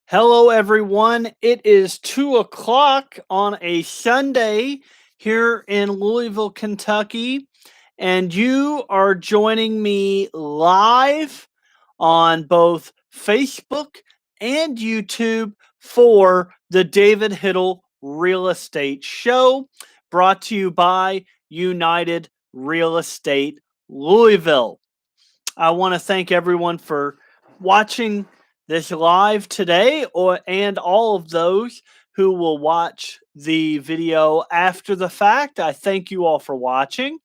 Hello, everyone. It is 2 o'clock on a Sunday here in Louisville, Kentucky, and you are joining me live on both Facebook and YouTube for the David Hittle Real Estate Show, brought to you by United Real Estate Louisville. I want to thank everyone for watching this live today and all of those who will watch the video after the fact. I thank you all for watching,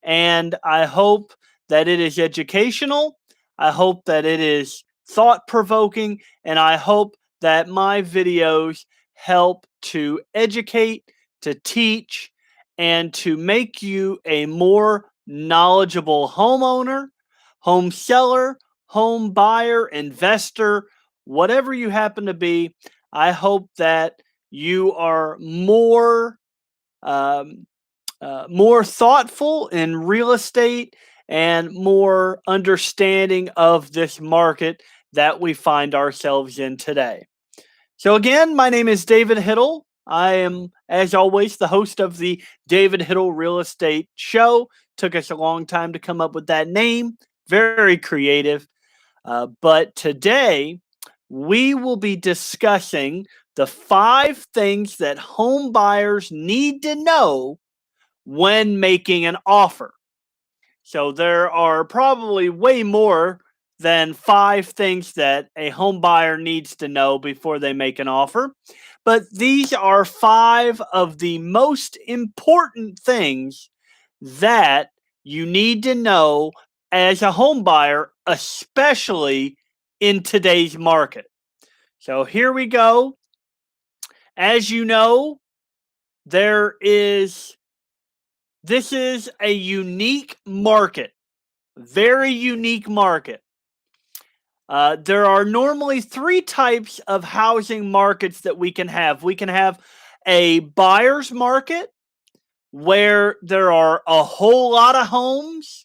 and I hope that it is educational. I hope that it is thought-provoking, and I hope that my videos help to educate, to teach, and to make you a more knowledgeable homeowner, home seller, home buyer, investor, whatever you happen to be. I hope that you are um, more thoughtful in real estate and more understanding of this market that we find ourselves in today. So, again, my name is David Hittle. I am, as always, the host of the David Hittle Real Estate Show. Took us a long time to come up with that name, very creative. But today, we will be discussing the 5 things that home buyers need to know when making an offer. So there are probably way more than 5 things that a home buyer needs to know before they make an offer. But these are 5 of the most important things that you need to know as a home buyer, especially in today's market. So here we go. As you know, there is this is a unique market, very unique market. There are normally 3 types of housing markets that we can have. We can have a buyer's market where there are a whole lot of homes,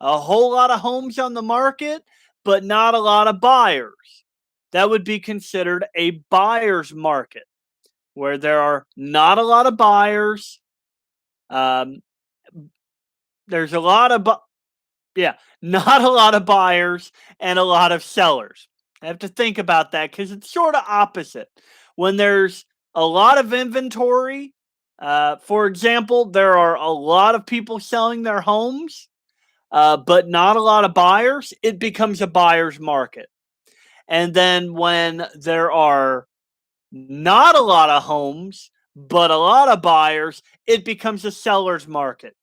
on the market, but not a lot of buyers. That would be considered a buyer's market where there are not a lot of buyers. Um, there's a lot of Yeah, not a lot of buyers and a lot of sellers. I have to think about that because it's sort of opposite. When there's a lot of inventory, for example, there are a lot of people selling their homes, but not a lot of buyers, it becomes a buyer's market. And then when there are not a lot of homes, but a lot of buyers, it becomes a seller's market.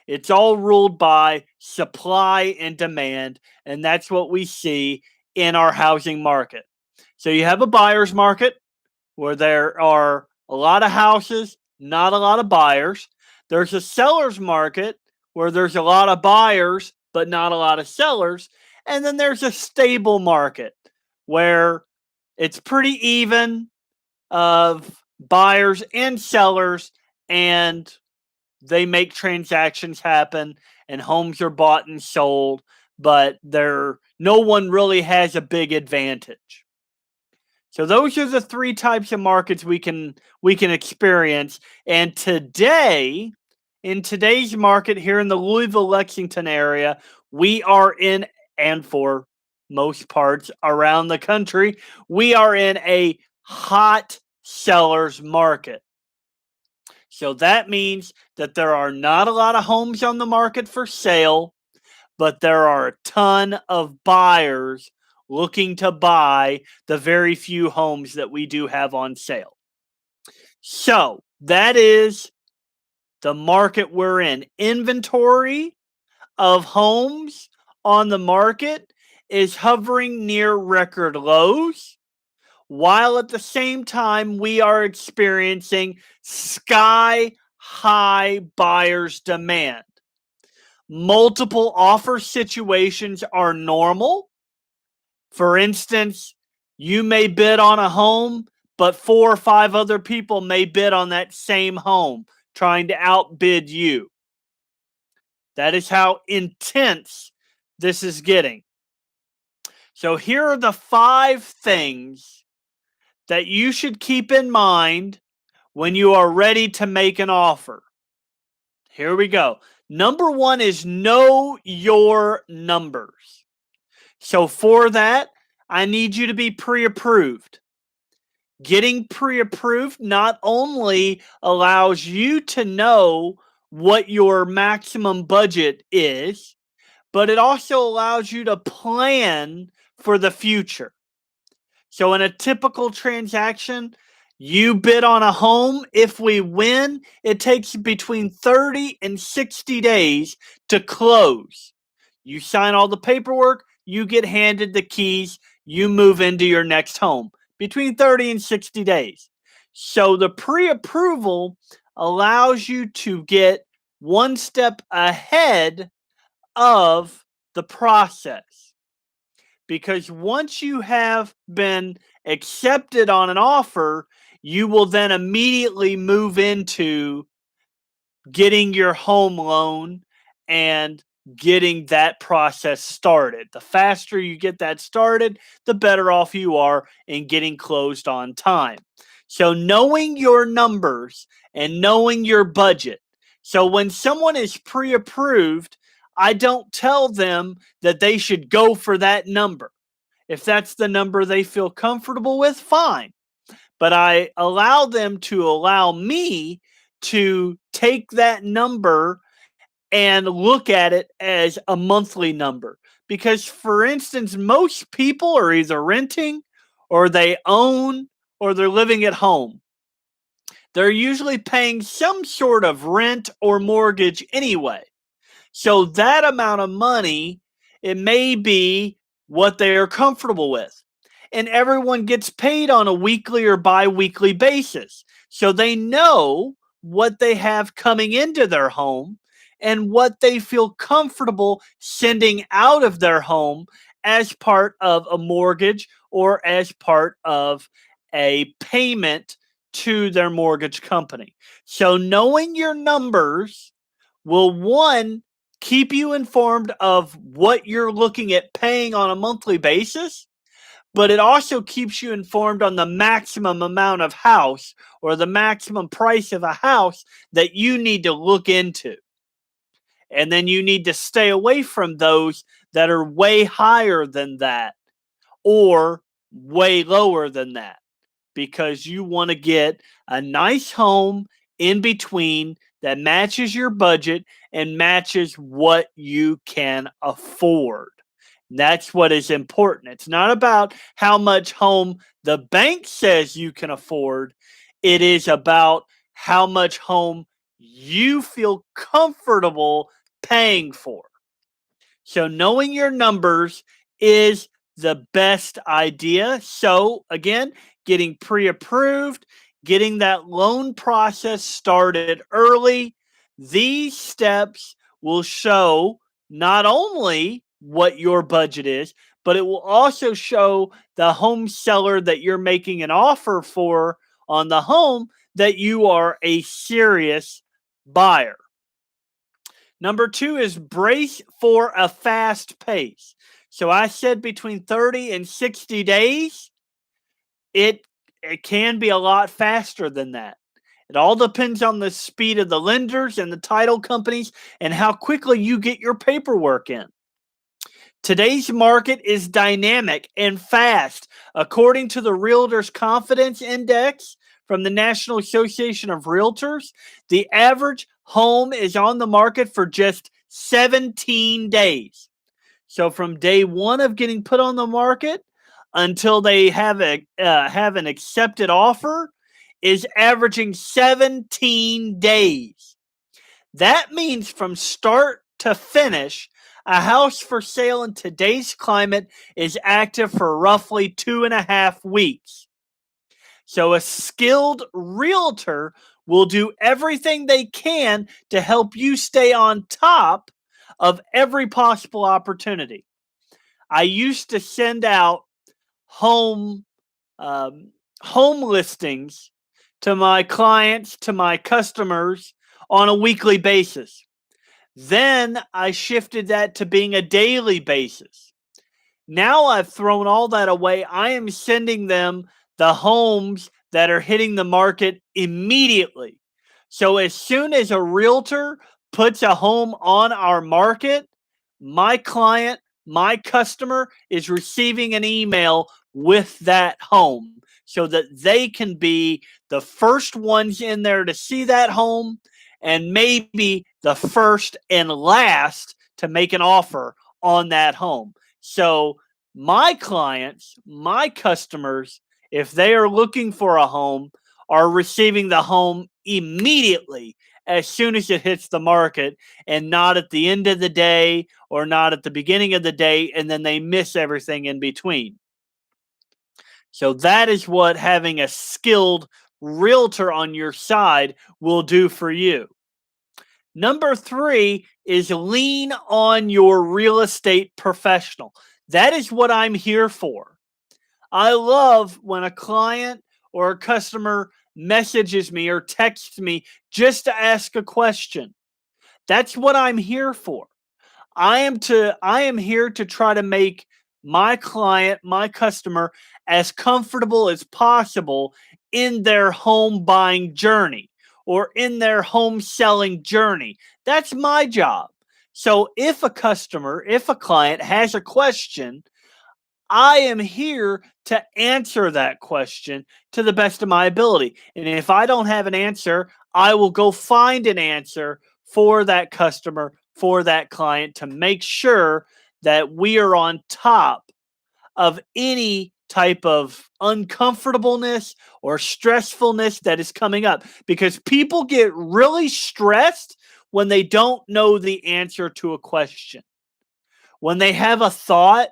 It's all ruled by supply and demand, and that's what we see in our housing market. So you have a buyer's market where there are a lot of houses, not a lot of buyers. There's a seller's market where there's a lot of buyers, but not a lot of sellers. And then there's a stable market where it's pretty even of buyers and sellers, and they make transactions happen and homes are bought and sold, but no one really has a big advantage. So those are the 3 types of markets we can experience. And today, in today's market here in the Louisville, Lexington area, we are in, and for most parts around the country, we are in a hot seller's market. So that means that there are not a lot of homes on the market for sale, but there are a ton of buyers looking to buy the very few homes that we do have on sale. So that is the market we're in. Inventory of homes on the market is hovering near record lows, while at the same time we are experiencing sky high buyers demand. Multiple offer situations are normal. For instance, you may bid on a home, but 4 or 5 other people may bid on that same home, trying to outbid you. That is how intense this is getting. So here are the 5 things that you should keep in mind when you are ready to make an offer. Here we go. Number one is know your numbers. So for that, I need you to be pre-approved. Getting pre-approved not only allows you to know what your maximum budget is, but it also allows you to plan for the future. So in a typical transaction, you bid on a home. If we win, it takes between 30 and 60 days to close. You sign all the paperwork, you get handed the keys, you move into your next home between 30 and 60 days. So the pre-approval allows you to get one step ahead of the process. Because once you have been accepted on an offer, you will then immediately move into getting your home loan and getting that process started. The faster you get that started, the better off you are in getting closed on time. So knowing your numbers and knowing your budget. So when someone is pre-approved, I don't tell them that they should go for that number. If that's the number they feel comfortable with, fine. But I allow them to allow me to take that number and look at it as a monthly number. Because, for instance, most people are either renting or they own or they're living at home. They're usually paying some sort of rent or mortgage anyway. So that amount of money, it may be what they are comfortable with. And everyone gets paid on a weekly or bi-weekly basis. So they know what they have coming into their home and what they feel comfortable sending out of their home as part of a mortgage or as part of a payment to their mortgage company. So knowing your numbers will, one, keep you informed of what you're looking at paying on a monthly basis, but it also keeps you informed on the maximum amount of house or the maximum price of a house that you need to look into. And then you need to stay away from those that are way higher than that or way lower than that, because you want to get a nice home in between that matches your budget and matches what you can afford. That's what is important. It's not about how much home the bank says you can afford. It is about how much home you feel comfortable paying for. So knowing your numbers is the best idea. So again, getting pre-approved, getting that loan process started early. These steps will show not only what your budget is, but it will also show the home seller that you're making an offer for on the home that you are a serious buyer. Number two is brace for a fast pace. So I said between 30 and 60 days. It, it can be a lot faster than that. It all depends on the speed of the lenders and the title companies and how quickly you get your paperwork in. Today's market is dynamic and fast. According to the Realtors Confidence Index from the National Association of Realtors, the average home is on the market for just 17 days. So from day one of getting put on the market until they have an accepted offer is averaging 17 days. That means from start to finish, a house for sale in today's climate is active for roughly 2.5 weeks. So a skilled realtor will do everything they can to help you stay on top of every possible opportunity. I used to send out home home listings to my clients, to my customers on a weekly basis. Then I shifted that to being a daily basis. Now I've thrown all that away. I am sending them the homes that are hitting the market immediately. So as soon as a realtor puts a home on our market, my client, my customer is receiving an email with that home so that they can be the first ones in there to see that home and maybe the first and last to make an offer on that home. So my clients, my customers, if they are looking for a home, are receiving the home immediately as soon as it hits the market and not at the end of the day or not at the beginning of the day, and then they miss everything in between. So that is what having a skilled realtor on your side will do for you. Number three is lean on your real estate professional. That is what I'm here for. I love when a client or a customer messages me or texts me just to ask a question. That's what I'm here for. I am here to try to make my client, my customer as comfortable as possible in their home buying journey or in their home selling journey. That's my job. So if a customer, if a client has a question, I am here to answer that question to the best of my ability. And if I don't have an answer, I will go find an answer for that customer, for that client to make sure that we are on top of any type of uncomfortableness or stressfulness that is coming up because people get really stressed when they don't know the answer to a question. When they have a thought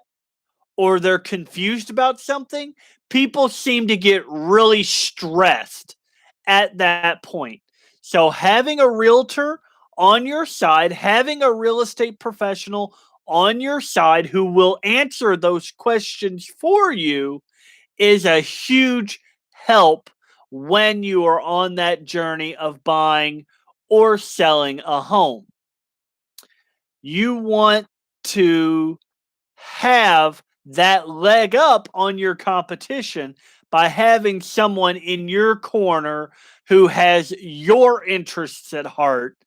or they're confused about something, people seem to get really stressed at that point. So, having a realtor on your side, having a real estate professional on your side who will answer those questions for you is a huge help when you are on that journey of buying or selling a home. You want to have that leg up on your competition by having someone in your corner who has your interests at heart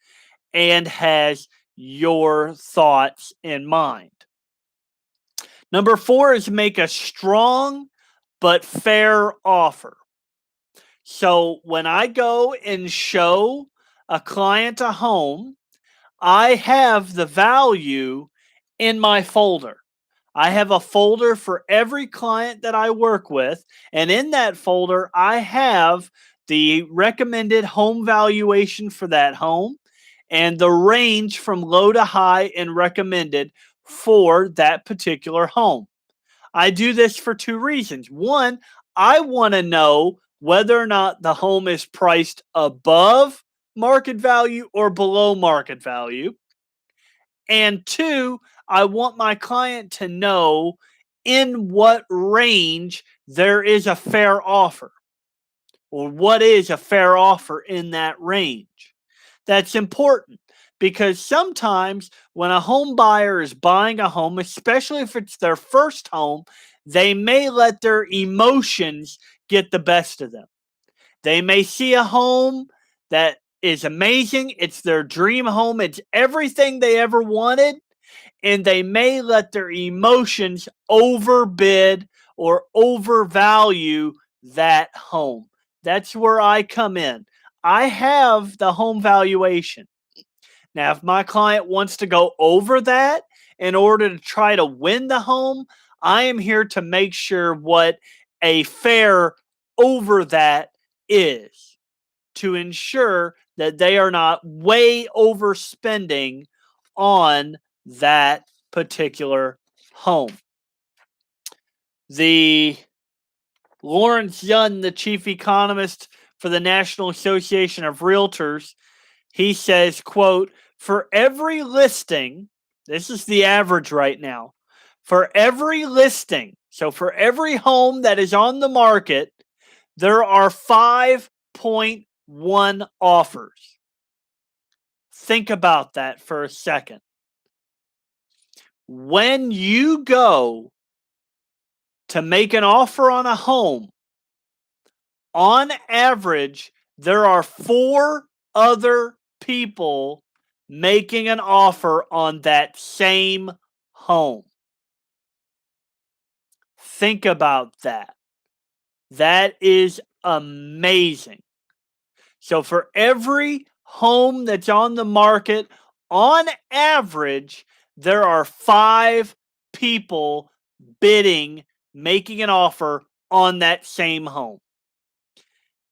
and has your thoughts in mind. Number four is make a strong but fair offer. So when I go and show a client a home, I have the value in my folder. I have a folder for every client that I work with. And in that folder, I have the recommended home valuation for that home and the range from low to high and recommended for that particular home. I do this for two reasons. One, I want to know whether or not the home is priced above market value or below market value. And two, I want my client to know in what range there is a fair offer or what is a fair offer in that range. That's important because sometimes when a home buyer is buying a home, especially if it's their first home, they may let their emotions get the best of them. They may see a home that is amazing, it's their dream home, it's everything they ever wanted, and they may let their emotions overbid or overvalue that home. That's where I come in. I have the home valuation. Now, if my client wants to go over that in order to try to win the home, I am here to make sure what a fair over that is to ensure that they are not way overspending on that particular home. The Lawrence Yun, the chief economist for the National Association of Realtors, he says, quote, for every listing, this is the average right now, for every listing, so for every home that is on the market, there are 5.1 offers. Think about that for a second. When you go to make an offer on a home, On average, there are 4 other people making an offer on that same home. Think about that. That is amazing. So for every home that's on the market, on average, there are 5 people bidding, making an offer on that same home.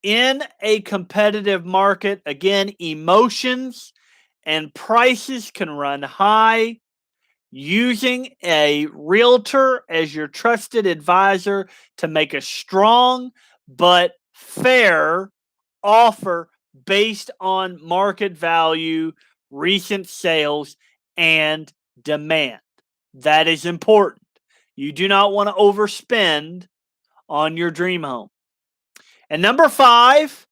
In a competitive market, again, emotions and prices can run high. Using a realtor as your trusted advisor to make a strong but fair offer based on market value, recent sales, and demand. That is important. You do not want to overspend on your dream home. And number 5,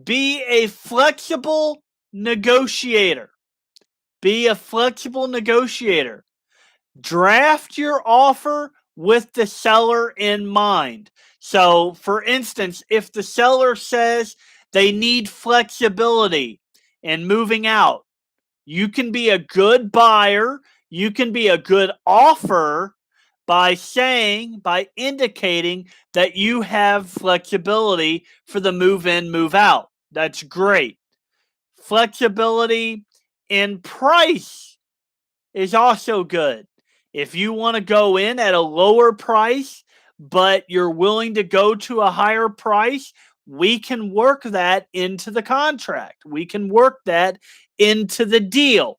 be a flexible negotiator. Be a flexible negotiator. Draft your offer with the seller in mind. So, for instance, if the seller says they need flexibility in moving out, you can be a good buyer, you can be a good offer by indicating that you have flexibility for the move in, move out. That's great. Flexibility in price is also good. If you want to go in at a lower price, but you're willing to go to a higher price, we can work that into the contract. We can work that into the deal.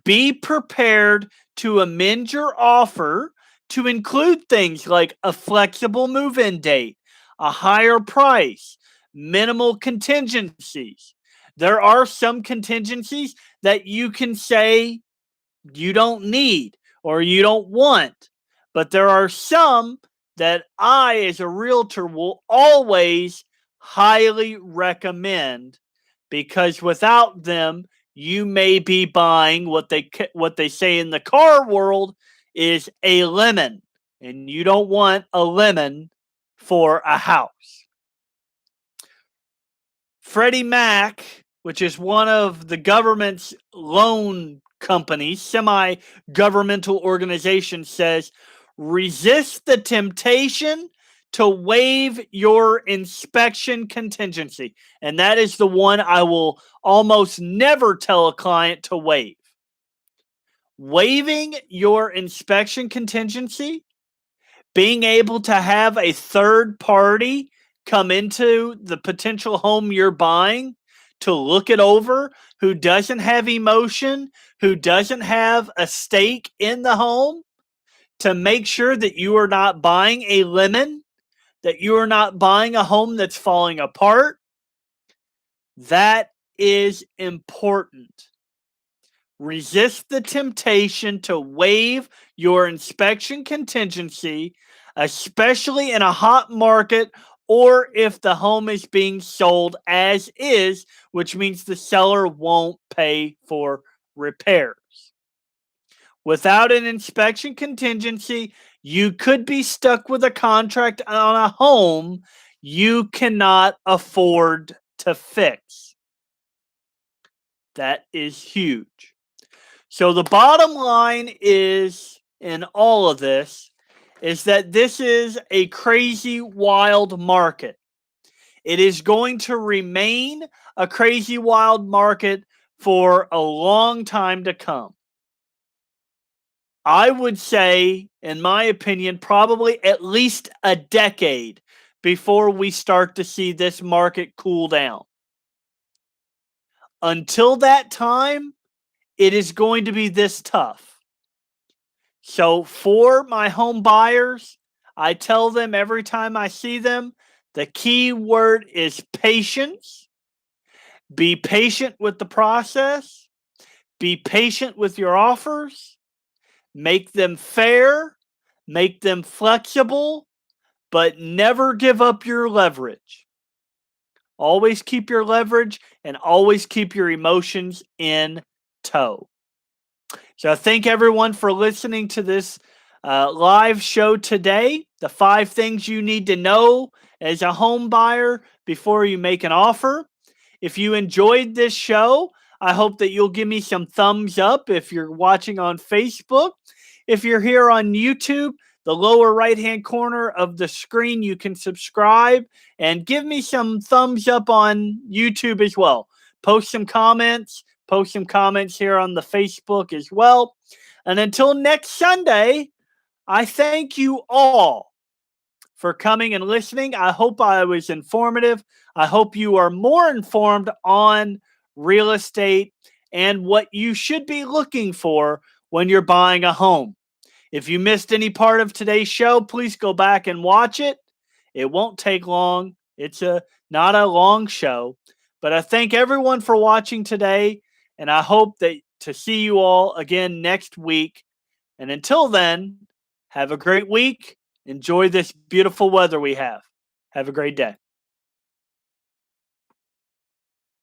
Be prepared to amend your offer to include things like a flexible move-in date, a higher price, minimal contingencies. There are some contingencies that you can say you don't need or you don't want. But there are some that I, as a realtor, will always highly recommend because without them, you may be buying what they say in the car world is a lemon, and you don't want a lemon for a house. Freddie Mac, which is one of the government's loan companies, semi-governmental organization, says resist the temptation to waive your inspection contingency. And that is the one I will almost never tell a client to waive. Waiving your inspection contingency, being able to have a third party come into the potential home you're buying to look it over, who doesn't have emotion, who doesn't have a stake in the home, to make sure that you are not buying a lemon, that you are not buying a home that's falling apart. That is important. Resist the temptation to waive your inspection contingency, especially in a hot market or if the home is being sold as is, which means the seller won't pay for repairs. Without an inspection contingency, you could be stuck with a contract on a home you cannot afford to fix. That is huge. So the bottom line is, in all of this, is that this is a crazy, wild market. It is going to remain a crazy, wild market for a long time to come. I would say, in my opinion, probably at least a decade before we start to see this market cool down. Until that time, it is going to be this tough. So for my home buyers, I tell them every time I see them, the key word is patience. Be patient with the process. Be patient with your offers. Make them fair. Make them flexible. But never give up your leverage. Always keep your leverage and always keep your emotions in tow. So I thank everyone for listening to this live show today. The 5 things you need to know as a home buyer before you make an offer. If you enjoyed this show, I hope that you'll give me some thumbs up if you're watching on Facebook. If you're here on YouTube, the lower right-hand corner of the screen, you can subscribe and give me some thumbs up on YouTube as well. Post some comments. Post some comments here on the Facebook as well. And until next Sunday, I thank you all for coming and listening. I hope I was informative. I hope you are more informed on real estate and what you should be looking for when you're buying a home. If you missed any part of today's show, please go back and watch it. It won't take long. It's not a long show, but I thank everyone for watching today, and I hope that to see you all again next week. And until then, have a great week. Enjoy this beautiful weather we have. Have a great day.